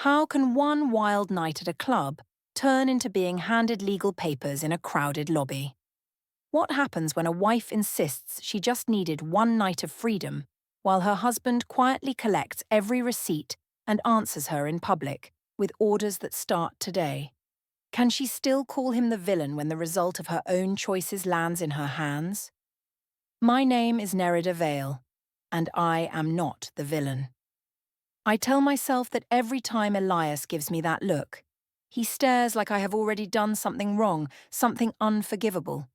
How can one wild night at a club turn into being handed legal papers in a crowded lobby? What happens when a wife insists she just needed one night of freedom, while her husband quietly collects every receipt and answers her in public with orders that start today? Can she still call him the villain when the result of her own choices lands in her hands? My name is Nerida Vale, and I am not the villain. I tell myself that every time Elias gives me that look, he stares like I have already done something wrong, something unforgivable.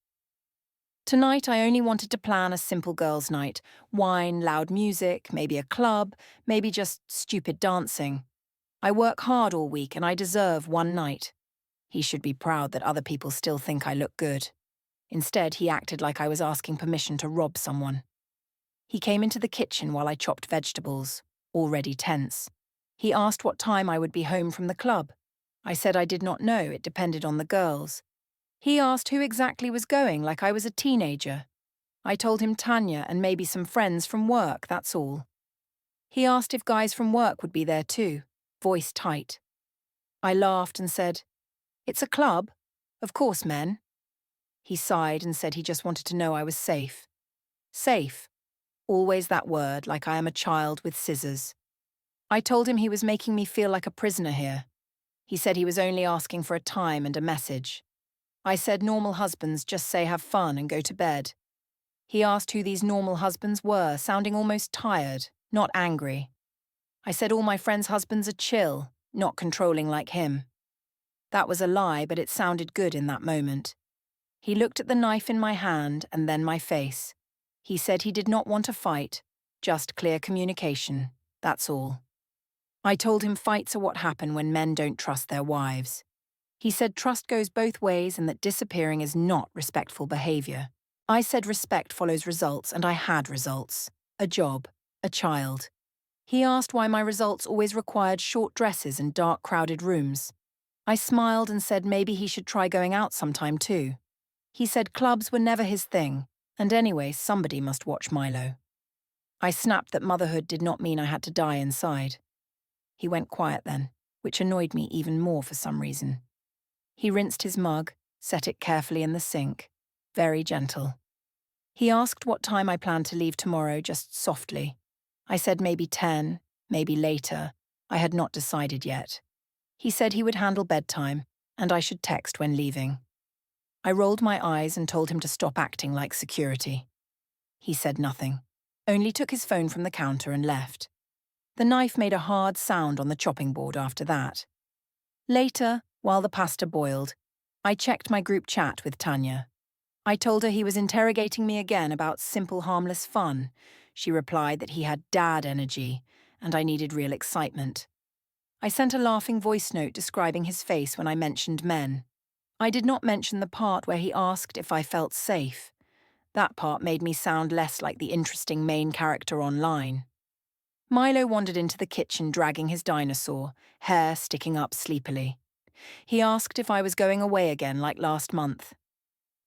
Tonight I only wanted to plan a simple girls' night, wine, loud music, maybe a club, maybe just stupid dancing. I work hard all week and I deserve one night. He should be proud that other people still think I look good. Instead, he acted like I was asking permission to rob someone. He came into the kitchen while I chopped vegetables, already tense. He asked what time I would be home from the club. I said I did not know, it depended on the girls. He asked who exactly was going, like I was a teenager. I told him Tanya and maybe some friends from work, that's all. He asked if guys from work would be there too, voice tight. I laughed and said, "It's a club. Of course, men." He sighed and said he just wanted to know I was safe. Safe. Always that word, like I am a child with scissors. I told him he was making me feel like a prisoner here. He said he was only asking for a time and a message. I said normal husbands just say have fun and go to bed. He asked who these normal husbands were, sounding almost tired, not angry. I said all my friends' husbands are chill, not controlling like him. That was a lie, but it sounded good in that moment. He looked at the knife in my hand and then my face. He said he did not want a fight, just clear communication, that's all. I told him fights are what happen when men don't trust their wives. He said trust goes both ways and that disappearing is not respectful behavior. I said respect follows results, and I had results. A job, a child. He asked why my results always required short dresses and dark, crowded rooms. I smiled and said maybe he should try going out sometime too. He said clubs were never his thing, and anyway, somebody must watch Milo. I snapped that motherhood did not mean I had to die inside. He went quiet then, which annoyed me even more for some reason. He rinsed his mug, set it carefully in the sink, very gentle. He asked what time I planned to leave tomorrow, just softly. I said maybe 10, maybe later. I had not decided yet. He said he would handle bedtime, and I should text when leaving. I rolled my eyes and told him to stop acting like security. He said nothing, only took his phone from the counter and left. The knife made a hard sound on the chopping board after that. Later, while the pasta boiled, I checked my group chat with Tanya. I told her he was interrogating me again about simple, harmless fun. She replied that he had dad energy, and I needed real excitement. I sent a laughing voice note describing his face when I mentioned men. I did not mention the part where he asked if I felt safe. That part made me sound less like the interesting main character online. Milo wandered into the kitchen dragging his dinosaur, hair sticking up sleepily. He asked if I was going away again like last month.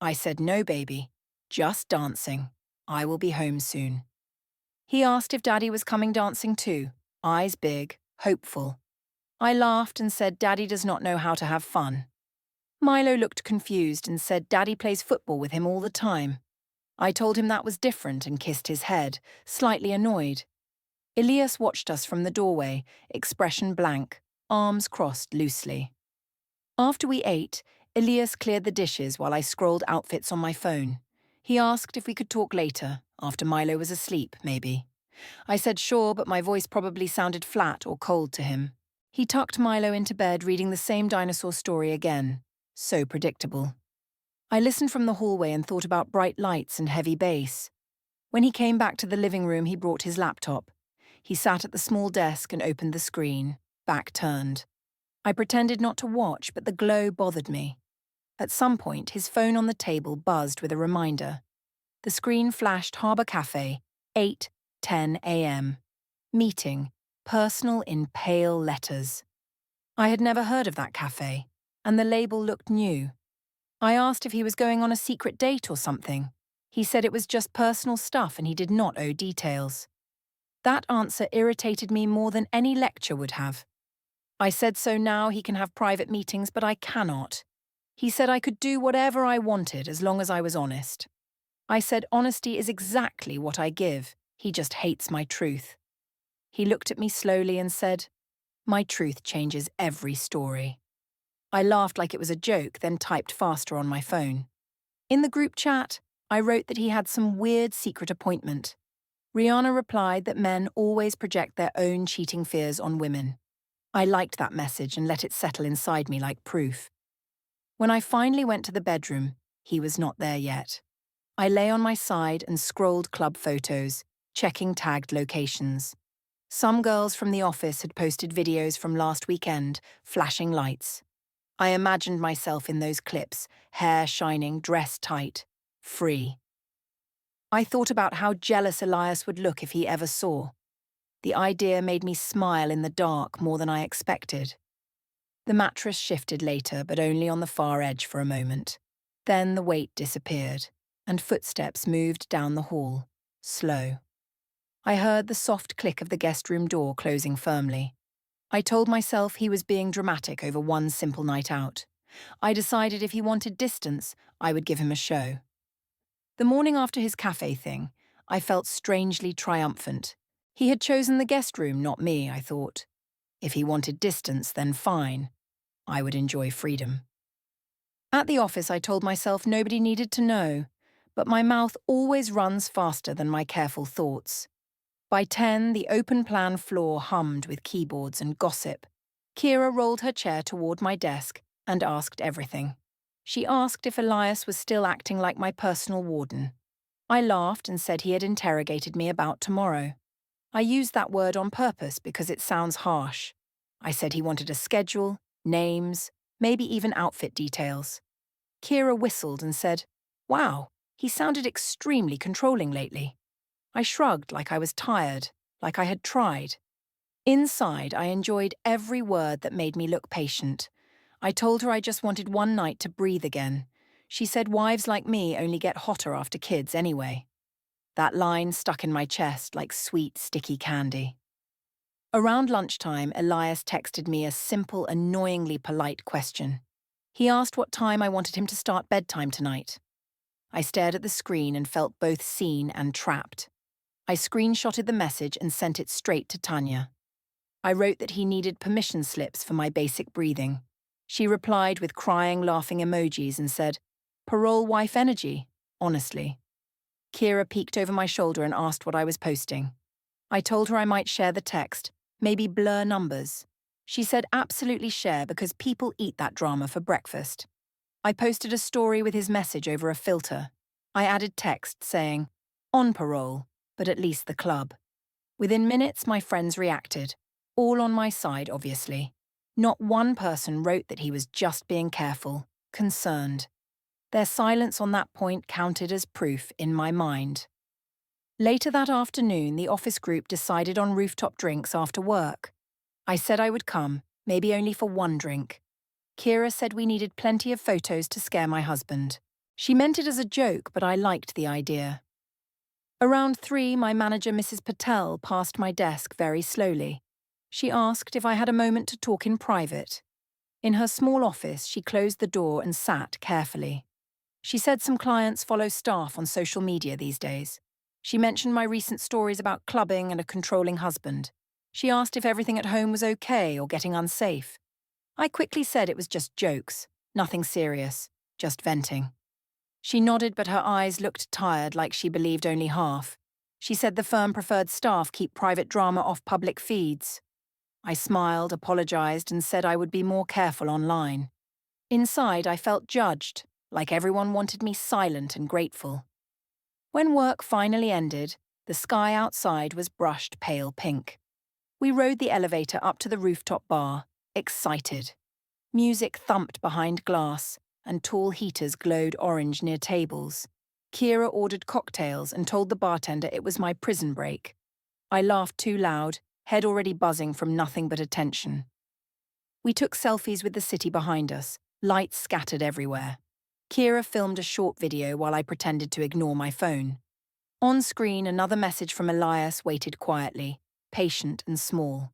I said no, baby. Just dancing. I will be home soon. He asked if Daddy was coming dancing too, eyes big, hopeful. I laughed and said Daddy does not know how to have fun. Milo looked confused and said Daddy plays football with him all the time. I told him that was different and kissed his head, slightly annoyed. Elias watched us from the doorway, expression blank, arms crossed loosely. After we ate, Elias cleared the dishes while I scrolled outfits on my phone. He asked if we could talk later, after Milo was asleep, maybe. I said sure, but my voice probably sounded flat or cold to him. He tucked Milo into bed reading the same dinosaur story again. So predictable. I listened from the hallway and thought about bright lights and heavy bass. When he came back to the living room, he brought his laptop. He sat at the small desk and opened the screen, back turned. I pretended not to watch, but the glow bothered me. At some point, his phone on the table buzzed with a reminder. The screen flashed Harbour Cafe, 8:10 a.m. Meeting, personal in pale letters. I had never heard of that cafe, and the label looked new. I asked if he was going on a secret date or something. He said it was just personal stuff and he did not owe details. That answer irritated me more than any lecture would have. I said so now he can have private meetings, but I cannot. He said I could do whatever I wanted as long as I was honest. I said honesty is exactly what I give. He just hates my truth. He looked at me slowly and said, "My truth changes every story." I laughed like it was a joke, then typed faster on my phone. In the group chat, I wrote that he had some weird secret appointment. Rihanna replied that men always project their own cheating fears on women. I liked that message and let it settle inside me like proof. When I finally went to the bedroom, he was not there yet. I lay on my side and scrolled club photos, checking tagged locations. Some girls from the office had posted videos from last weekend, flashing lights. I imagined myself in those clips, hair shining, dress tight, free. I thought about how jealous Elias would look if he ever saw. The idea made me smile in the dark more than I expected. The mattress shifted later, but only on the far edge for a moment. Then the weight disappeared, and footsteps moved down the hall, slow. I heard the soft click of the guest room door closing firmly. I told myself he was being dramatic over one simple night out. I decided if he wanted distance, I would give him a show. The morning after his cafe thing, I felt strangely triumphant. He had chosen the guest room, not me, I thought. If he wanted distance, then fine. I would enjoy freedom. At the office, I told myself nobody needed to know, but my mouth always runs faster than my careful thoughts. By 10, the open-plan floor hummed with keyboards and gossip. Kira rolled her chair toward my desk and asked everything. She asked if Elias was still acting like my personal warden. I laughed and said he had interrogated me about tomorrow. I used that word on purpose because it sounds harsh. I said he wanted a schedule, names, maybe even outfit details. Kira whistled and said, "Wow, he sounded extremely controlling lately." I shrugged like I was tired, like I had tried. Inside, I enjoyed every word that made me look patient. I told her I just wanted one night to breathe again. She said wives like me only get hotter after kids anyway. That line stuck in my chest like sweet, sticky candy. Around lunchtime, Elias texted me a simple, annoyingly polite question. He asked what time I wanted him to start bedtime tonight. I stared at the screen and felt both seen and trapped. I screenshotted the message and sent it straight to Tanya. I wrote that he needed permission slips for my basic breathing. She replied with crying, laughing emojis and said, "Parole wife energy, honestly." Kira peeked over my shoulder and asked what I was posting. I told her I might share the text, maybe blur numbers. She said absolutely share because people eat that drama for breakfast. I posted a story with his message over a filter. I added text saying, "On parole, but at least the club." Within minutes, my friends reacted. All on my side, obviously. Not one person wrote that he was just being careful, concerned. Their silence on that point counted as proof in my mind. Later that afternoon, the office group decided on rooftop drinks after work. I said I would come, maybe only for one drink. Kira said we needed plenty of photos to scare my husband. She meant it as a joke, but I liked the idea. Around 3, my manager, Mrs. Patel, passed my desk very slowly. She asked if I had a moment to talk in private. In her small office, she closed the door and sat carefully. She said some clients follow staff on social media these days. She mentioned my recent stories about clubbing and a controlling husband. She asked if everything at home was okay or getting unsafe. I quickly said it was just jokes, nothing serious, just venting. She nodded, but her eyes looked tired, like she believed only half. She said the firm preferred staff keep private drama off public feeds. I smiled, apologized, and said I would be more careful online. Inside, I felt judged, like everyone wanted me silent and grateful. When work finally ended, the sky outside was brushed pale pink. We rode the elevator up to the rooftop bar, excited. Music thumped behind glass, and tall heaters glowed orange near tables. Kira ordered cocktails and told the bartender it was my prison break. I laughed too loud, head already buzzing from nothing but attention. We took selfies with the city behind us, lights scattered everywhere. Kira filmed a short video while I pretended to ignore my phone. On screen, another message from Elias waited quietly, patient and small.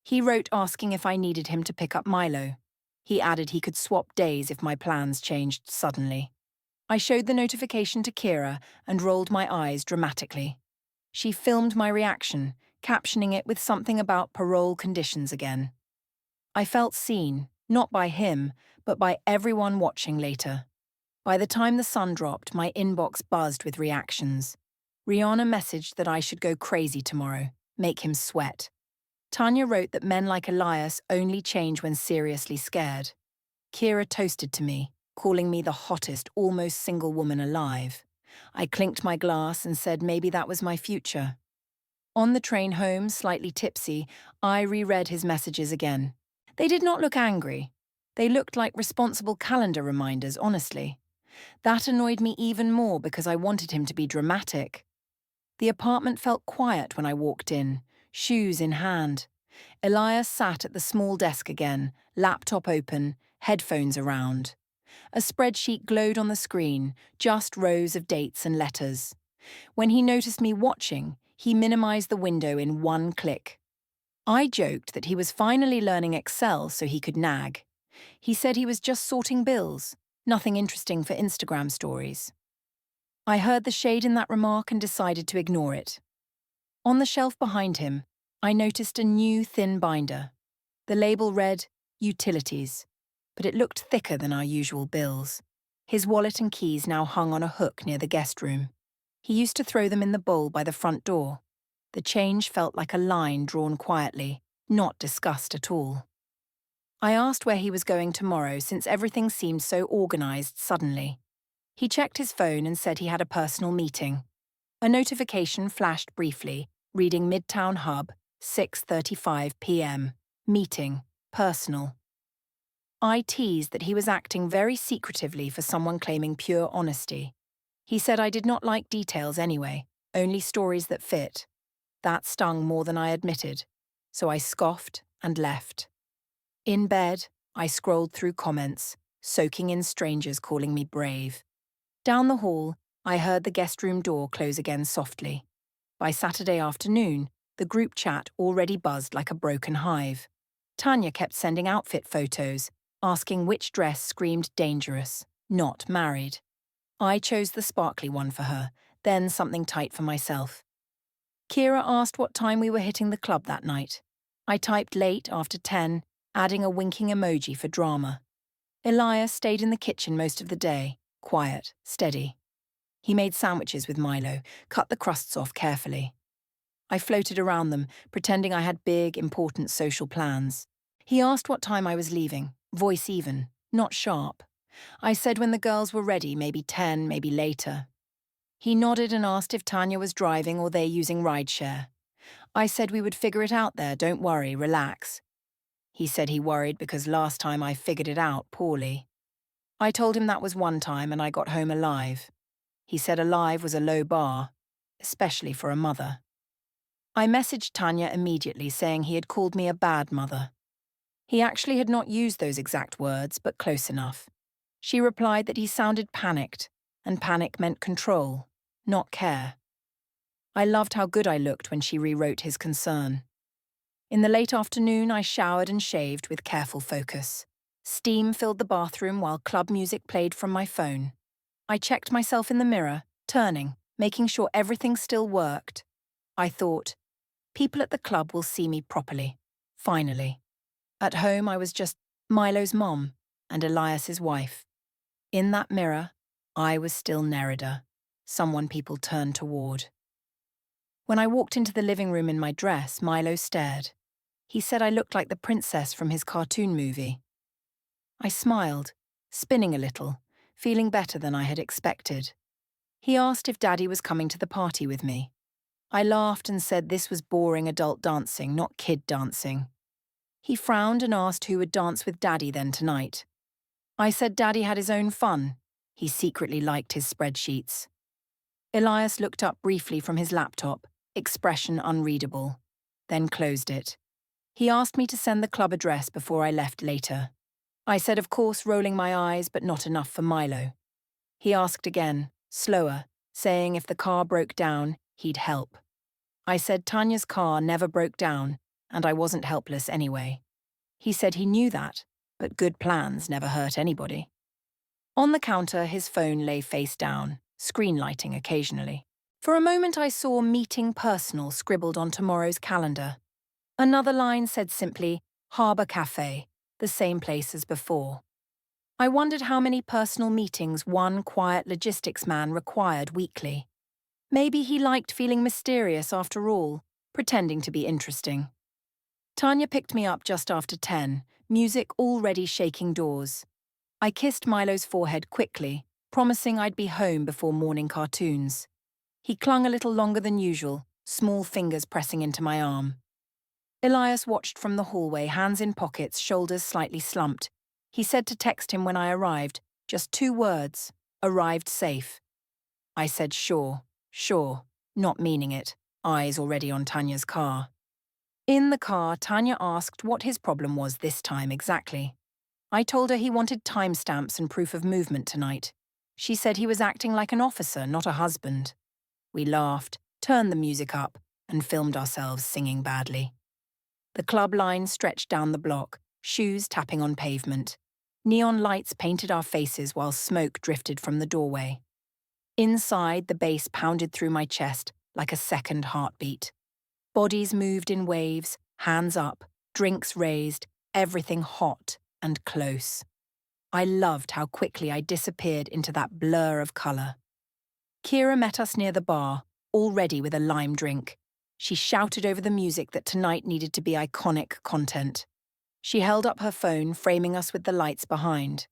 He wrote asking if I needed him to pick up Milo. He added he could swap days if my plans changed suddenly. I showed the notification to Kira and rolled my eyes dramatically. She filmed my reaction, captioning it with something about parole conditions again. I felt seen, not by him, but by everyone watching later. By the time the sun dropped, my inbox buzzed with reactions. Rihanna messaged that I should go crazy tomorrow, make him sweat. Tanya wrote that men like Elias only change when seriously scared. Kira toasted to me, calling me the hottest, almost single woman alive. I clinked my glass and said maybe that was my future. On the train home, slightly tipsy, I reread his messages again. They did not look angry. They looked like responsible calendar reminders, honestly. That annoyed me even more because I wanted him to be dramatic. The apartment felt quiet when I walked in, shoes in hand. Elias sat at the small desk again, laptop open, headphones around. A spreadsheet glowed on the screen, just rows of dates and letters. When he noticed me watching, he minimized the window in one click. I joked that he was finally learning Excel so he could nag. He said he was just sorting bills, nothing interesting for Instagram stories. I heard the shade in that remark and decided to ignore it. On the shelf behind him, I noticed a new thin binder. The label read, Utilities, but it looked thicker than our usual bills. His wallet and keys now hung on a hook near the guest room. He used to throw them in the bowl by the front door. The change felt like a line drawn quietly, not discussed at all. I asked where he was going tomorrow since everything seemed so organized suddenly. He checked his phone and said he had a personal meeting. A notification flashed briefly, reading Midtown Hub, 6:35 p.m. Meeting, personal. I teased that he was acting very secretively for someone claiming pure honesty. He said I did not like details anyway, only stories that fit. That stung more than I admitted, so I scoffed and left. In bed, I scrolled through comments, soaking in strangers calling me brave. Down the hall, I heard the guest room door close again softly. By Saturday afternoon, the group chat already buzzed like a broken hive. Tanya kept sending outfit photos, asking which dress screamed dangerous, not married. I chose the sparkly one for her, then something tight for myself. Kira asked what time we were hitting the club that night. I typed late after 10, adding a winking emoji for drama. Elias stayed in the kitchen most of the day, quiet, steady. He made sandwiches with Milo, cut the crusts off carefully. I floated around them, pretending I had big, important social plans. He asked what time I was leaving, voice even, not sharp. I said when the girls were ready, maybe 10, maybe later. He nodded and asked if Tanya was driving or they using rideshare. I said we would figure it out there, don't worry, relax. He said he worried because last time I figured it out poorly. I told him that was one time and I got home alive. He said alive was a low bar, especially for a mother. I messaged Tanya immediately saying he had called me a bad mother. He actually had not used those exact words, but close enough. She replied that he sounded panicked, and panic meant control, not care. I loved how good I looked when she rewrote his concern. In the late afternoon, I showered and shaved with careful focus. Steam filled the bathroom while club music played from my phone. I checked myself in the mirror, turning, making sure everything still worked. I thought, people at the club will see me properly, finally. At home, I was just Milo's mom and Elias's wife. In that mirror, I was still Nerida, someone people turned toward. When I walked into the living room in my dress, Milo stared. He said I looked like the princess from his cartoon movie. I smiled, spinning a little, feeling better than I had expected. He asked if Daddy was coming to the party with me. I laughed and said this was boring adult dancing, not kid dancing. He frowned and asked who would dance with Daddy then tonight. I said Daddy had his own fun. He secretly liked his spreadsheets. Elias looked up briefly from his laptop, expression unreadable, then closed it. He asked me to send the club address before I left later. I said of course, rolling my eyes, but not enough for Milo. He asked again, slower, saying if the car broke down, he'd help. I said Tanya's car never broke down, and I wasn't helpless anyway. He said he knew that, but good plans never hurt anybody. On the counter, his phone lay face down, screen lighting occasionally. For a moment I saw "meeting personal" scribbled on tomorrow's calendar. Another line said simply, "Harbour Cafe," the same place as before. I wondered how many personal meetings one quiet logistics man required weekly. Maybe he liked feeling mysterious after all, pretending to be interesting. Tanya picked me up just after 10, music already shaking doors. I kissed Milo's forehead quickly, promising I'd be home before morning cartoons. He clung a little longer than usual, small fingers pressing into my arm. Elias watched from the hallway, hands in pockets, shoulders slightly slumped. He said to text him when I arrived, just 2 words, "Arrived safe." I said sure, not meaning it, eyes already on Tanya's car. In the car, Tanya asked what his problem was this time exactly. I told her he wanted timestamps and proof of movement tonight. She said he was acting like an officer, not a husband. We laughed, turned the music up, and filmed ourselves singing badly. The club line stretched down the block, shoes tapping on pavement. Neon lights painted our faces while smoke drifted from the doorway. Inside, the bass pounded through my chest like a second heartbeat. Bodies moved in waves, hands up, drinks raised, everything hot and close. I loved how quickly I disappeared into that blur of colour. Kira met us near the bar, already with a lime drink. She shouted over the music that tonight needed to be iconic content. She held up her phone, framing us with the lights behind.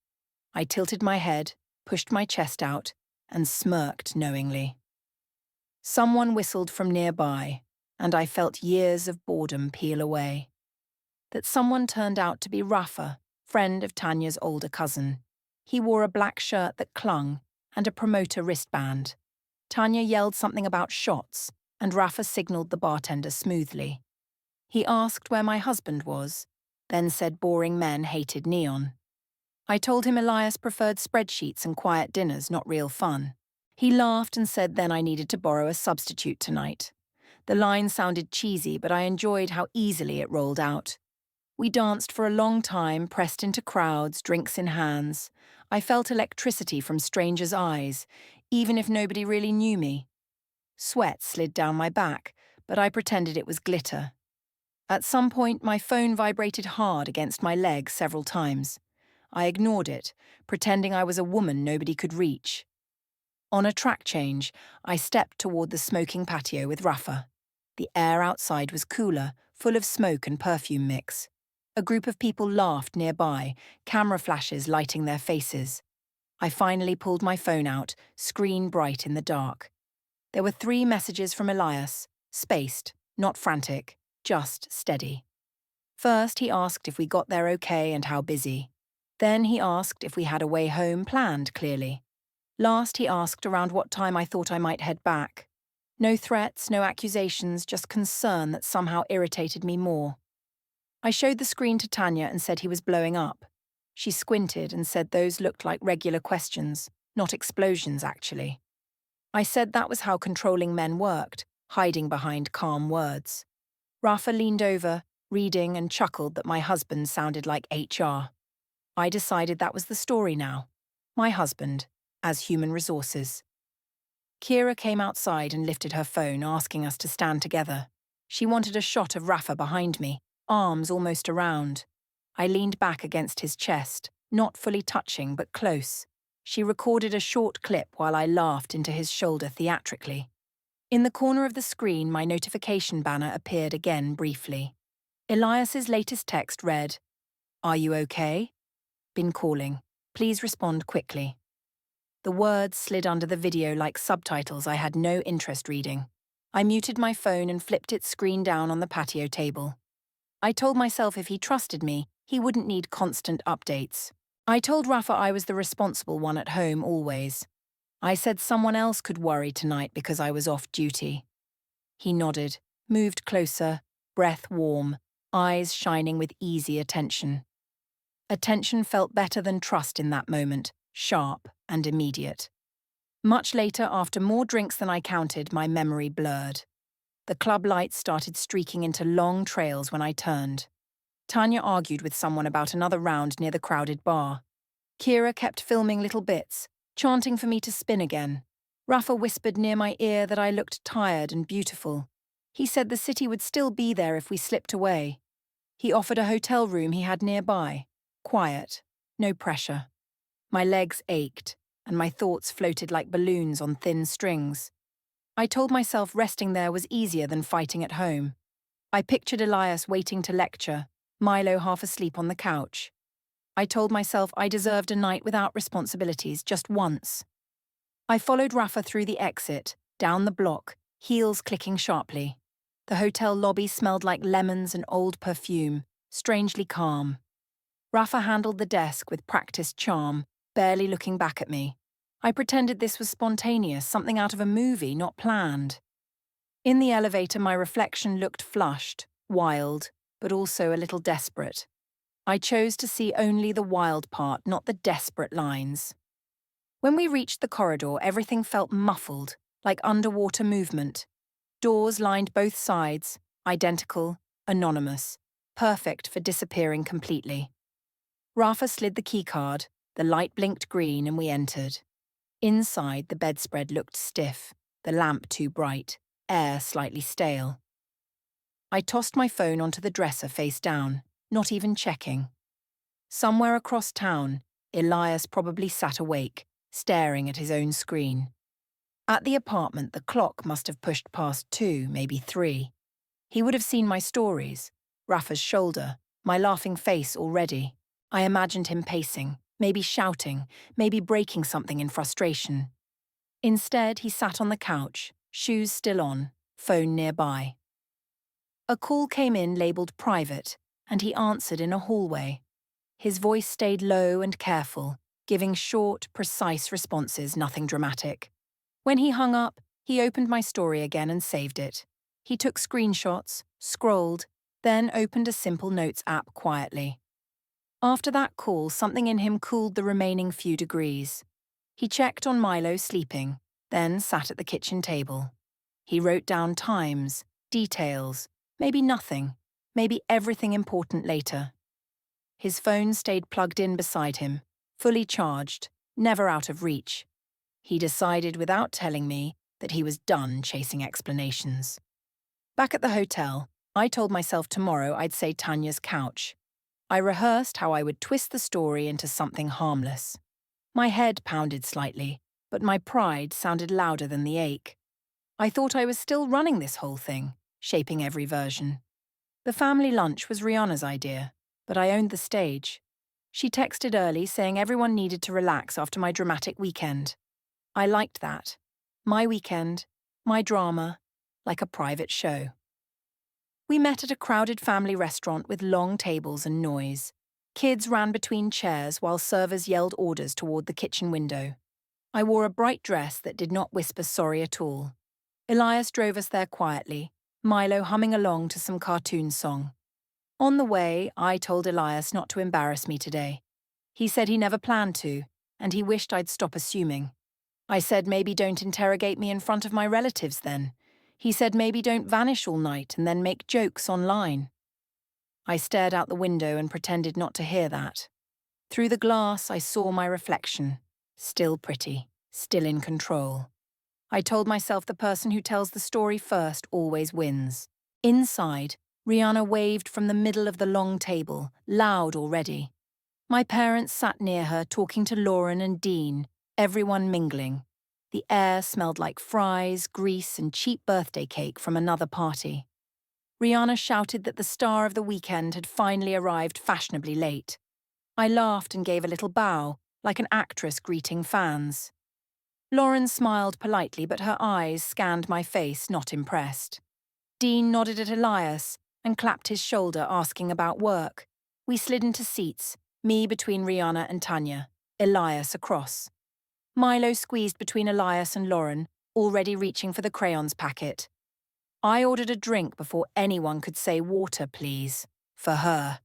I tilted my head, pushed my chest out, and smirked knowingly. Someone whistled from nearby, and I felt years of boredom peel away. That someone turned out to be Rafa, friend of Tanya's older cousin. He wore a black shirt that clung and a promoter wristband. Tanya yelled something about shots, and Rafa signaled the bartender smoothly. He asked where my husband was, then said boring men hated neon. I told him Elias preferred spreadsheets and quiet dinners, not real fun. He laughed and said then I needed to borrow a substitute tonight. The line sounded cheesy, but I enjoyed how easily it rolled out. We danced for a long time, pressed into crowds, drinks in hands. I felt electricity from strangers' eyes, even if nobody really knew me. Sweat slid down my back, but I pretended it was glitter. At some point, my phone vibrated hard against my leg several times. I ignored it, pretending I was a woman nobody could reach. On a track change, I stepped toward the smoking patio with Rafa. The air outside was cooler, full of smoke and perfume mix. A group of people laughed nearby, camera flashes lighting their faces. I finally pulled my phone out, screen bright in the dark. There were 3 messages from Elias, spaced, not frantic, just steady. First, he asked if we got there okay and how busy. Then he asked if we had a way home planned clearly. Last, he asked around what time I thought I might head back. No threats, no accusations, just concern that somehow irritated me more. I showed the screen to Tanya and said he was blowing up. She squinted and said those looked like regular questions, not explosions actually. I said that was how controlling men worked, hiding behind calm words. Rafa leaned over, reading, and chuckled that my husband sounded like HR. I decided that was the story now. My husband, as human resources. Kira came outside and lifted her phone, asking us to stand together. She wanted a shot of Rafa behind me, arms almost around. I leaned back against his chest, not fully touching but close. She recorded a short clip while I laughed into his shoulder theatrically. In the corner of the screen, my notification banner appeared again briefly. Elias's latest text read, "Are you okay? Been calling. Please respond quickly." The words slid under the video like subtitles I had no interest reading. I muted my phone and flipped its screen down on the patio table. I told myself if he trusted me, he wouldn't need constant updates. I told Rafa I was the responsible one at home always. I said someone else could worry tonight because I was off duty. He nodded, moved closer, breath warm, eyes shining with easy attention. Attention felt better than trust in that moment, sharp and immediate. Much later, after more drinks than I counted, my memory blurred. The club lights started streaking into long trails when I turned. Tanya argued with someone about another round near the crowded bar. Kira kept filming little bits, chanting for me to spin again. Rafa whispered near my ear that I looked tired and beautiful. He said the city would still be there if we slipped away. He offered a hotel room he had nearby. Quiet, no pressure. My legs ached, and my thoughts floated like balloons on thin strings. I told myself resting there was easier than fighting at home. I pictured Elias waiting to lecture, Milo half asleep on the couch. I told myself I deserved a night without responsibilities just once. I followed Rafa through the exit, down the block, heels clicking sharply. The hotel lobby smelled like lemons and old perfume, strangely calm. Rafa handled the desk with practiced charm, barely looking back at me. I pretended this was spontaneous, something out of a movie, not planned. In the elevator, my reflection looked flushed, wild, but also a little desperate. I chose to see only the wild part, not the desperate lines. When we reached the corridor, everything felt muffled, like underwater movement. Doors lined both sides, identical, anonymous, perfect for disappearing completely. Rafa slid the keycard, the light blinked green, and we entered. Inside, the bedspread looked stiff, the lamp too bright, air slightly stale. I tossed my phone onto the dresser face down, not even checking. Somewhere across town, Elias probably sat awake, staring at his own screen. At the apartment, the clock must have pushed past 2, maybe 3. He would have seen my stories, Rafa's shoulder, my laughing face already. I imagined him pacing, maybe shouting, maybe breaking something in frustration. Instead, he sat on the couch, shoes still on, phone nearby. A call came in labelled private, and he answered in a hallway. His voice stayed low and careful, giving short, precise responses, nothing dramatic. When he hung up, he opened my story again and saved it. He took screenshots, scrolled, then opened a simple notes app quietly. After that call, something in him cooled the remaining few degrees. He checked on Milo sleeping, then sat at the kitchen table. He wrote down times, details, maybe nothing, maybe everything important later. His phone stayed plugged in beside him, fully charged, never out of reach. He decided without telling me that he was done chasing explanations. Back at the hotel, I told myself tomorrow I'd say Tanya's couch. I rehearsed how I would twist the story into something harmless. My head pounded slightly, but my pride sounded louder than the ache. I thought I was still running this whole thing, shaping every version. The family lunch was Rihanna's idea, but I owned the stage. She texted early saying everyone needed to relax after my dramatic weekend. I liked that. My weekend, my drama, like a private show. We met at a crowded family restaurant with long tables and noise. Kids ran between chairs while servers yelled orders toward the kitchen window. I wore a bright dress that did not whisper sorry at all. Elias drove us there quietly, Milo humming along to some cartoon song. On the way, I told Elias not to embarrass me today. He said he never planned to, and he wished I'd stop assuming. I said maybe don't interrogate me in front of my relatives then. He said maybe don't vanish all night and then make jokes online. I stared out the window and pretended not to hear that. Through the glass, I saw my reflection. Still pretty, still in control. I told myself the person who tells the story first always wins. Inside, Rihanna waved from the middle of the long table, loud already. My parents sat near her talking to Lauren and Dean, everyone mingling. The air smelled like fries, grease, and cheap birthday cake from another party. Rihanna shouted that the star of the weekend had finally arrived fashionably late. I laughed and gave a little bow, like an actress greeting fans. Lauren smiled politely, but her eyes scanned my face, not impressed. Dean nodded at Elias and clapped his shoulder, asking about work. We slid into seats, me between Rihanna and Tanya, Elias across. Milo squeezed between Elias and Lauren, already reaching for the crayons packet. I ordered a drink before anyone could say water, please, for her.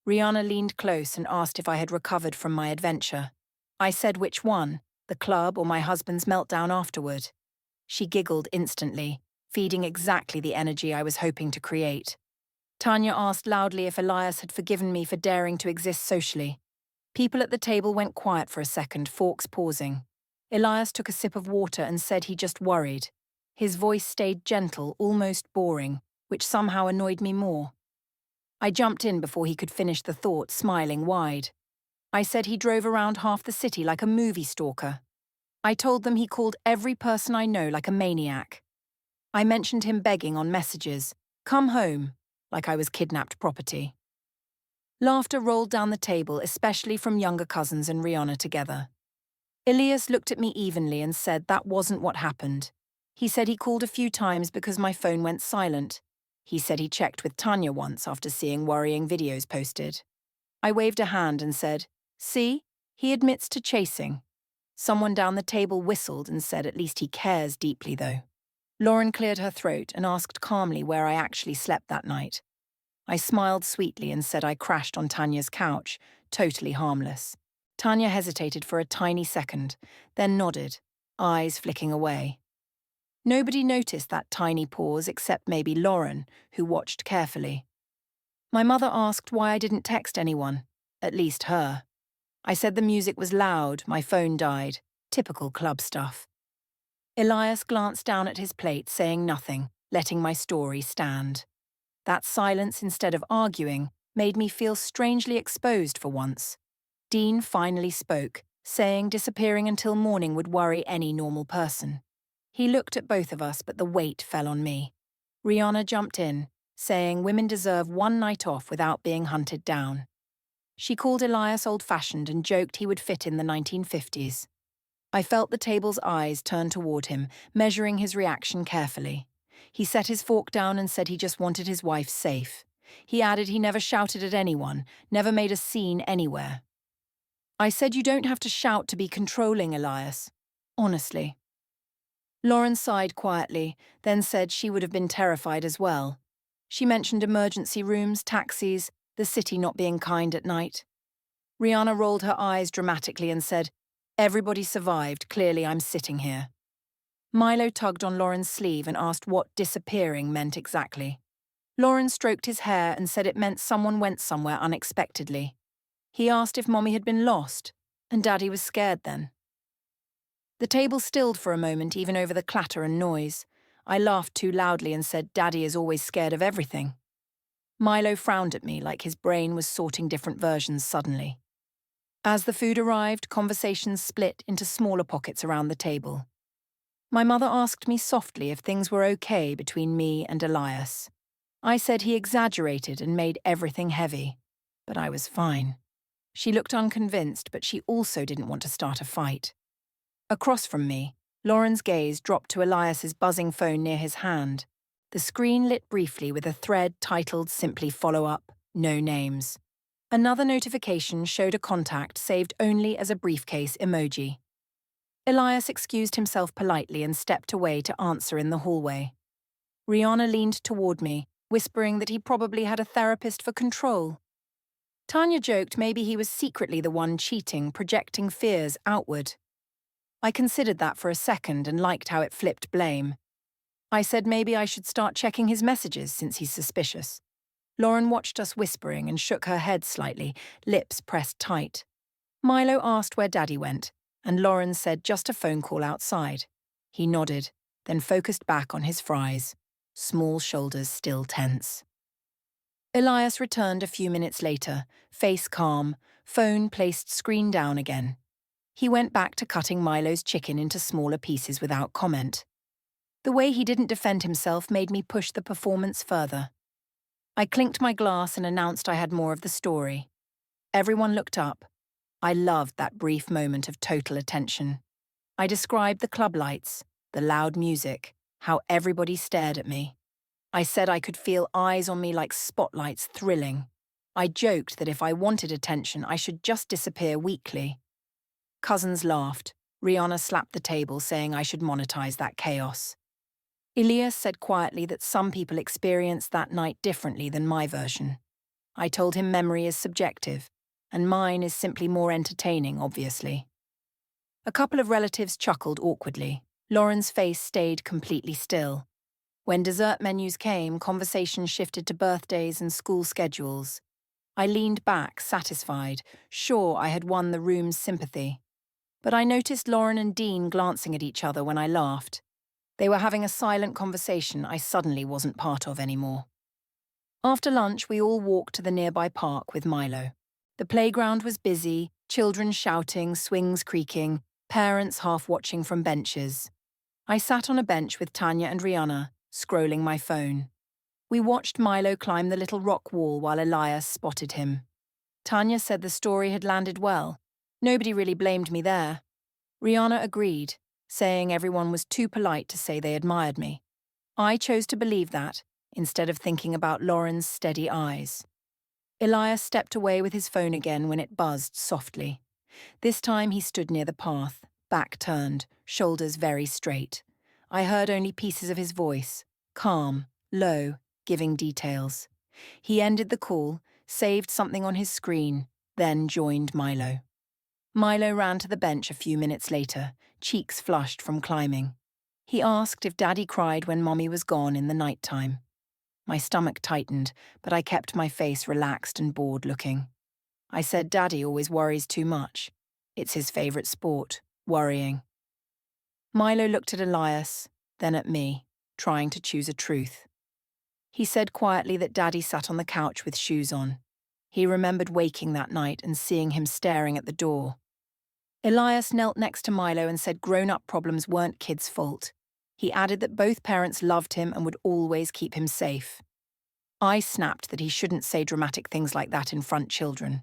Rihanna leaned close and asked if I had recovered from my adventure. I said which one, the club or my husband's meltdown afterward. She giggled instantly, feeding exactly the energy I was hoping to create. Tanya asked loudly if Elias had forgiven me for daring to exist socially. People at the table went quiet for a second, forks pausing. Elias took a sip of water and said he just worried. His voice stayed gentle, almost boring, which somehow annoyed me more. I jumped in before he could finish the thought, smiling wide. I said he drove around half the city like a movie stalker. I told them he called every person I know like a maniac. I mentioned him begging on messages, "Come home," like I was kidnapped property. Laughter rolled down the table, especially from younger cousins and Rihanna together. Elias looked at me evenly and said that wasn't what happened. He said he called a few times because my phone went silent. He said he checked with Tanya once after seeing worrying videos posted. I waved a hand and said, "See, he admits to chasing." Someone down the table whistled and said at least he cares deeply, though. Lauren cleared her throat and asked calmly where I actually slept that night. I smiled sweetly and said I crashed on Tanya's couch, totally harmless. Tanya hesitated for a tiny second, then nodded, eyes flicking away. Nobody noticed that tiny pause except maybe Lauren, who watched carefully. My mother asked why I didn't text anyone, at least her. I said the music was loud, my phone died, typical club stuff. Elias glanced down at his plate, saying nothing, letting my story stand. That silence, instead of arguing, made me feel strangely exposed for once. Dean finally spoke, saying disappearing until morning would worry any normal person. He looked at both of us, but the weight fell on me. Rihanna jumped in, saying women deserve one night off without being hunted down. She called Elias old-fashioned and joked he would fit in the 1950s. I felt the table's eyes turn toward him, measuring his reaction carefully. He set his fork down and said he just wanted his wife safe. He added he never shouted at anyone, never made a scene anywhere. I said you don't have to shout to be controlling, Elias. Honestly. Lauren sighed quietly, then said she would have been terrified as well. She mentioned emergency rooms, taxis, the city not being kind at night. Rihanna rolled her eyes dramatically and said, "Everybody survived, clearly I'm sitting here." Milo tugged on Lauren's sleeve and asked what disappearing meant exactly. Lauren stroked his hair and said it meant someone went somewhere unexpectedly. He asked if Mommy had been lost, and Daddy was scared then. The table stilled for a moment, even over the clatter and noise. I laughed too loudly and said Daddy is always scared of everything. Milo frowned at me like his brain was sorting different versions suddenly. As the food arrived, conversations split into smaller pockets around the table. My mother asked me softly if things were okay between me and Elias. I said he exaggerated and made everything heavy, but I was fine. She looked unconvinced, but she also didn't want to start a fight. Across from me, Lauren's gaze dropped to Elias's buzzing phone near his hand. The screen lit briefly with a thread titled simply "Follow Up, No Names." Another notification showed a contact saved only as a briefcase emoji. Elias excused himself politely and stepped away to answer in the hallway. Rihanna leaned toward me, whispering that he probably had a therapist for control. Tanya joked maybe he was secretly the one cheating, projecting fears outward. I considered that for a second and liked how it flipped blame. I said maybe I should start checking his messages since he's suspicious. Lauren watched us whispering and shook her head slightly, lips pressed tight. Milo asked where Daddy went, and Lauren said just a phone call outside. He nodded, then focused back on his fries, small shoulders still tense. Elias returned a few minutes later, face calm, phone placed screen down again. He went back to cutting Milo's chicken into smaller pieces without comment. The way he didn't defend himself made me push the performance further. I clinked my glass and announced I had more of the story. Everyone looked up. I loved that brief moment of total attention. I described the club lights, the loud music, how everybody stared at me. I said I could feel eyes on me like spotlights thrilling. I joked that if I wanted attention, I should just disappear weekly. Cousins laughed. Rihanna slapped the table, saying I should monetize that chaos. Elias said quietly that some people experienced that night differently than my version. I told him memory is subjective, and mine is simply more entertaining, obviously. A couple of relatives chuckled awkwardly. Lauren's face stayed completely still. When dessert menus came, conversation shifted to birthdays and school schedules. I leaned back, satisfied, sure I had won the room's sympathy. But I noticed Lauren and Dean glancing at each other when I laughed. They were having a silent conversation I suddenly wasn't part of anymore. After lunch, we all walked to the nearby park with Milo. The playground was busy, children shouting, swings creaking, parents half watching from benches. I sat on a bench with Tanya and Rihanna, scrolling my phone. We watched Milo climb the little rock wall while Elias spotted him. Tanya said the story had landed well. Nobody really blamed me there. Rihanna agreed, saying everyone was too polite to say they admired me. I chose to believe that, instead of thinking about Lauren's steady eyes. Elias stepped away with his phone again when it buzzed softly. This time he stood near the path, back turned, shoulders very straight. I heard only pieces of his voice, calm, low, giving details. He ended the call, saved something on his screen, then joined Milo. Milo ran to the bench a few minutes later, cheeks flushed from climbing. He asked if Daddy cried when Mommy was gone in the night time. My stomach tightened, but I kept my face relaxed and bored-looking. I said Daddy always worries too much. It's his favourite sport, worrying. Milo looked at Elias, then at me, trying to choose a truth. He said quietly that Daddy sat on the couch with shoes on. He remembered waking that night and seeing him staring at the door. Elias knelt next to Milo and said grown-up problems weren't kids' fault. He added that both parents loved him and would always keep him safe. I snapped that he shouldn't say dramatic things like that in front children.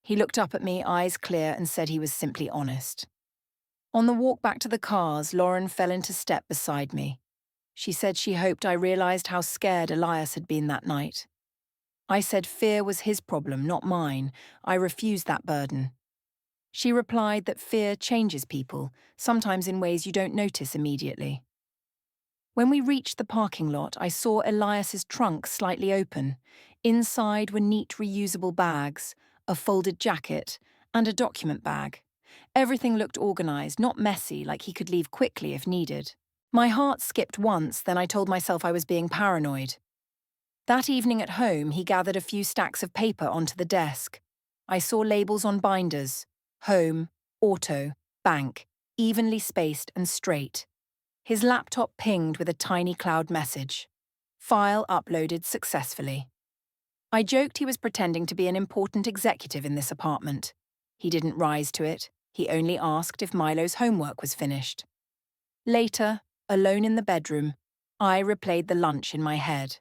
He looked up at me, eyes clear, and said he was simply honest. On the walk back to the cars, Lauren fell into step beside me. She said she hoped I realized how scared Elias had been that night. I said fear was his problem, not mine. I refused that burden. She replied that fear changes people, sometimes in ways you don't notice immediately. When we reached the parking lot, I saw Elias's trunk slightly open. Inside were neat reusable bags, a folded jacket, and a document bag. Everything looked organized, not messy, like he could leave quickly if needed. My heart skipped once, then I told myself I was being paranoid. That evening at home, he gathered a few stacks of paper onto the desk. I saw labels on binders: home, auto, bank, evenly spaced and straight. His laptop pinged with a tiny cloud message. File uploaded successfully. I joked he was pretending to be an important executive in this apartment. He didn't rise to it. He only asked if Milo's homework was finished. Later, alone in the bedroom, I replayed the lunch in my head.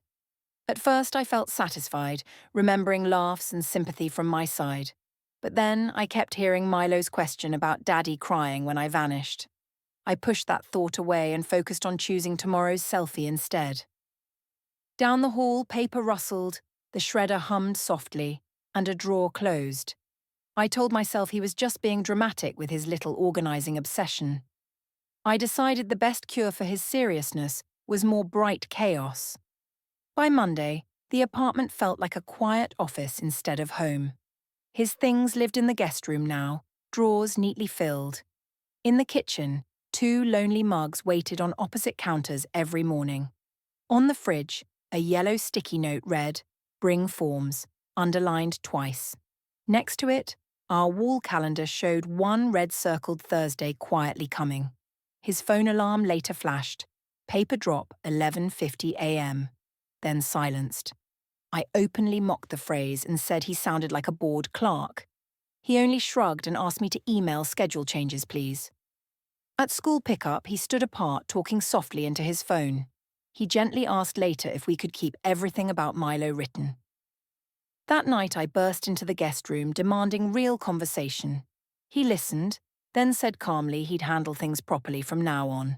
At first I felt satisfied, remembering laughs and sympathy from my side. But then I kept hearing Milo's question about Daddy crying when I vanished. I pushed that thought away and focused on choosing tomorrow's selfie instead. Down the hall, paper rustled, the shredder hummed softly, and a drawer closed. I told myself he was just being dramatic with his little organizing obsession. I decided the best cure for his seriousness was more bright chaos. By Monday, the apartment felt like a quiet office instead of home. His things lived in the guest room now, drawers neatly filled. In the kitchen, 2 lonely mugs waited on opposite counters every morning. On the fridge, a yellow sticky note read, "Bring forms," underlined twice. Next to it, our wall calendar showed one red-circled Thursday quietly coming. His phone alarm later flashed. Paper drop, 11:50 a.m. Then silenced. I openly mocked the phrase and said he sounded like a bored clerk. He only shrugged and asked me to email schedule changes, please. At school pickup, he stood apart, talking softly into his phone. He gently asked later if we could keep everything about Milo written. That night I burst into the guest room, demanding real conversation. He listened, then said calmly he'd handle things properly from now on.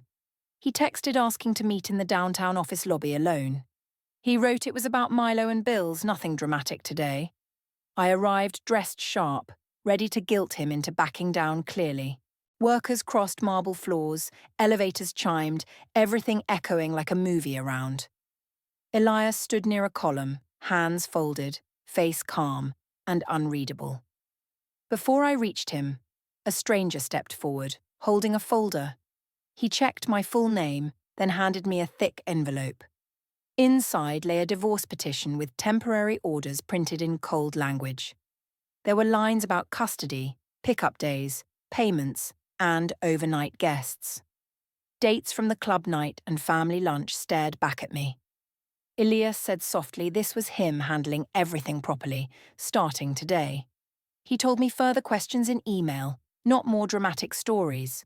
He texted asking to meet in the downtown office lobby alone. He wrote it was about Milo and bills, nothing dramatic today. I arrived dressed sharp, ready to guilt him into backing down clearly. Workers crossed marble floors, elevators chimed, everything echoing like a movie around. Elias stood near a column, hands folded, face calm and unreadable. Before I reached him, a stranger stepped forward, holding a folder. He checked my full name, then handed me a thick envelope. Inside lay a divorce petition with temporary orders printed in cold language. There were lines about custody, pick-up days, payments, and overnight guests. Dates from the club night and family lunch stared back at me. Elias said softly this was him handling everything properly, starting today. He told me further questions in email, not more dramatic stories.